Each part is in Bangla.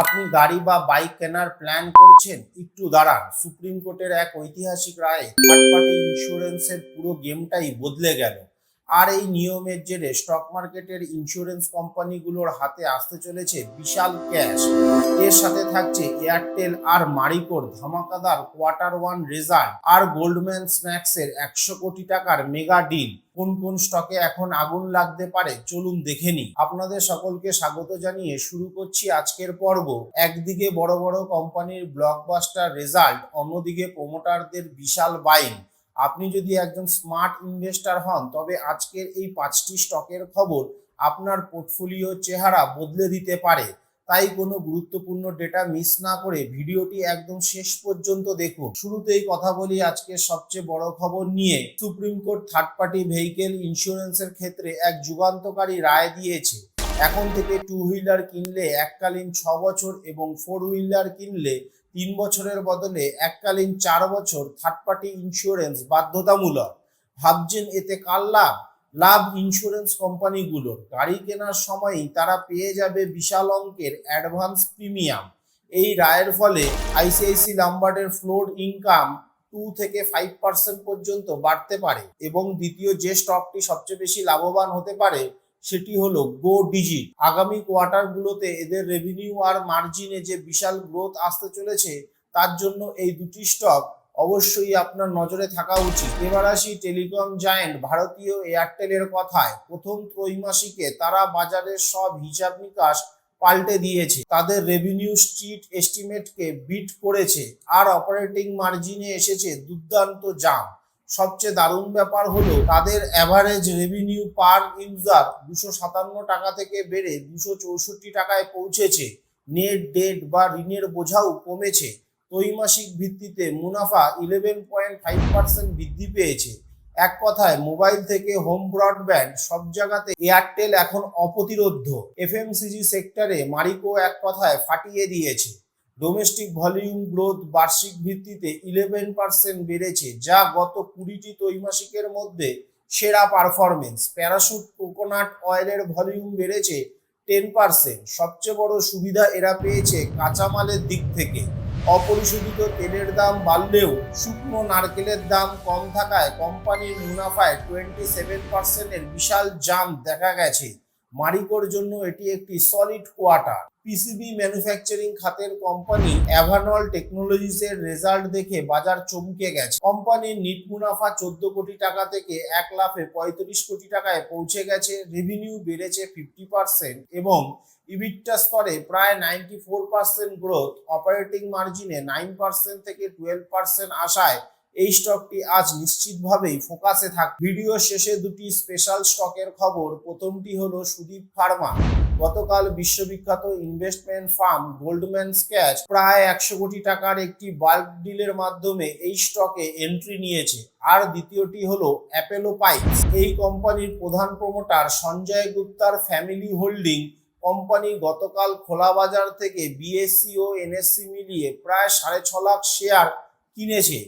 আপনি গাড়ি বা বাইক কেনার প্ল্যান করছেন, একটু দাঁড়ান। সুপ্রিম কোর্টের এক ঐতিহাসিক রায়ে থার্ড পার্টি ইন্স্যুরেন্সের পুরো গেমটাই বদলে গেল। আর এই নিয়মের জেরে স্টক মার্কেটের ইন্স্যুরেন্স কোম্পানিগুলোর হাতে আসতে চলেছে বিশাল ক্যাশ। এর সাথে থাকছে এয়ারটেল আর মারিকোর ধামাকাদার কোয়ার্টার 1 রেজাল্ট, আর গোল্ডম্যান স্ন্যাক্সের 100 কোটি টাকার মেগা ডিল। কোন কোন স্টকে এখন আগুন লাগতে পারে চলুন দেখে নিই। আপনাদের সকলকে স্বাগত জানিয়ে শুরু করছি আজকের পর্ব। একদিকে বড় বড় কোম্পানির ব্লকবাস্টার রেজাল্ট, অন্যদিকে প্রমোটারদের বিশাল বাইং। আপনি যদি একজন স্মার্ট ইনভেস্টর হন, তবে আজকের এই 5টি স্টকের খবর আপনার পোর্টফোলিওর চেহারা বদলে দিতে পারে। তাই কোনো গুরুত্বপূর্ণ ডেটা মিস না করে ভিডিওটি একদম শেষ পর্যন্ত দেখুন। শুরুতেই কথা বলি আজকের সবচেয়ে বড় খবর নিয়ে। Supreme court third party vehicle ইন্স্যুরেন্সের ক্ষেত্রে এক যুগান্তকারী রায় দিয়েছে। এখন থেকে 2 হুইলার কিনলে এককালীন 6 বছর এবং 4 হুইলার কিনলে 3 বছরের বদলে এককালীন 4 বছর থার্ড পার্টি ইন্স্যুরেন্স বাধ্যতামূলক। ভাবছেন এতে কার লাভ? লাভ ইন্স্যুরেন্স কোম্পানিগুলোর। গাড়ি কেনার সময়ই তারা পেয়ে যাবে বিশাল অঙ্কের অ্যাডভান্স প্রিমিয়াম। এই রায়ের ফলে আইসিআইসি লাম্বার্ডের ফ্লোর ইনকাম 2 থেকে 5% পর্যন্ত বাড়তে পারে। এবং দ্বিতীয় যে স্টকটি সবচেয়ে বেশি লাভবান হতে পারে সেটি হলো গো ডিজিট। আগামী কোয়ার্টারগুলোতে এদের রেভিনিউ আর মার্জিনে যে বিশাল গ্রোথ আসতে চলেছে, তার জন্য এই দুটি স্টক অবশ্যই আপনার নজরে থাকা উচিত। এবার আসি টেলিকম জায়েন্ট ভারতীয় এয়ারটেলের কথায়। প্রথম ত্রৈমাসিকে তারা বাজারের সব হিসাব নিকাশ পাল্টে দিয়েছে। তাদের রেভিনিউ স্ট্রিট এস্টিমেটকে বিট করেছে, আর অপারেটিং মার্জিনে এসেছে দুর্দান্ত জাম্প। সবচেয়ে দারুণ ব্যাপার হলো তাদের অ্যাভারেজ রেভিনিউ পার ইউজার 257 টাকা থেকে বেড়ে 264 টাকায় পৌঁছেছে। নেট ডেট বা ঋণের বোঝাও কমেছে। ত্রৈমাসিক ভিত্তিতে মুনাফা 11.5% বৃদ্ধি পেয়েছে। এক কথায় মোবাইল থেকে হোম ব্রডব্যান্ড সব জায়গাতে এয়ারটেল এখন অপ্রতিরোধ্য। এফএমসিজি সেক্টরে মারিকো এক কথায় ফাটিয়ে দিয়েছে। ডোমেস্টিক ভলিউম গ্রোথ বার্ষিক ভিত্তিতে 11% বেড়েছে, যা গত 20টি ত্রৈমাসিকের মধ্যে সেরা পারফরমেন্স। প্যারাশুট কোকোনাট অয়েলের ভলিউম বেড়েছে 10%। সবচেয়ে বড় সুবিধা এরা পেয়েছে কাঁচামালের দিক থেকে। অপরিশোধিত তেলের দাম বাড়লেও শুকনো নারকেলের দাম কম থাকায় কোম্পানির মুনাফায় 27% বিশাল জাম্প দেখা গেছে। মারিকোর জন্য এটি একটি সলিড কোয়ার্টার। পিসিবি ম্যানুফ্যাকচারিং খাতের কোম্পানি অ্যাভানল টেকনোলজিসের রেজাল্ট দেখে বাজার চমকে গেছে। কোম্পানির নিট মুনাফা 14 কোটি টাকা থেকে 1 লাফে 35 কোটি টাকায় পৌঁছে গেছে। রেভিনিউ বেড়েছে 50% এবং ইবিটা স্তরে প্রায় 94% গ্রোথ। অপারেটিং মার্জিনে 9% থেকে 12% আসায় এই স্টকটি আজ নিশ্চিতভাবেই ফোকাসে থাক। ভিডিও শেষে দুটি স্পেশাল স্টকের খবর। প্রথমটি হলো সুদীপ ফার্মা। গতকাল বিশ্ববিখ্যাত ইনভেস্টমেন্ট ফার্ম গোল্ডম্যান স্যাচস প্রায় 100 কোটি টাকার একটি বাল্ক ডিলের মাধ্যমে এই স্টকে এন্ট্রি নিয়েছে। আর দ্বিতীয়টি হলো অ্যাপোলো পাইপস। এই কোম্পানির প্রধান প্রমোটার সঞ্জয় গুপ্তার ফ্যামিলি হোল্ডিং কোম্পানি গতকাল খোলা বাজার থেকে বিএসসি ও এনএসসি মিলিয়ে প্রায় 6.5 লাখ শেয়ার কিনেছে।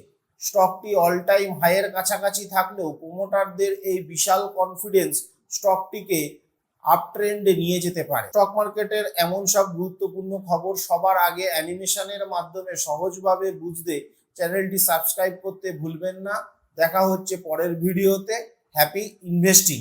স্টকটি অল টাইম হাইয়ের কাছাকাছি থাকলেও প্রমোটারদের এই বিশাল কনফিডেন্স স্টকটিকে আপট্রেন্ডে নিয়ে যেতে পারে। স্টক মার্কেটের এমন সব গুরুত্বপূর্ণ খবর সবার আগে অ্যানিমেশনের মাধ্যমে সহজভাবে বুঝতে চ্যানেলটি সাবস্ক্রাইব করতে ভুলবেন না। দেখা হচ্ছে পরের ভিডিওতে। Happy investing.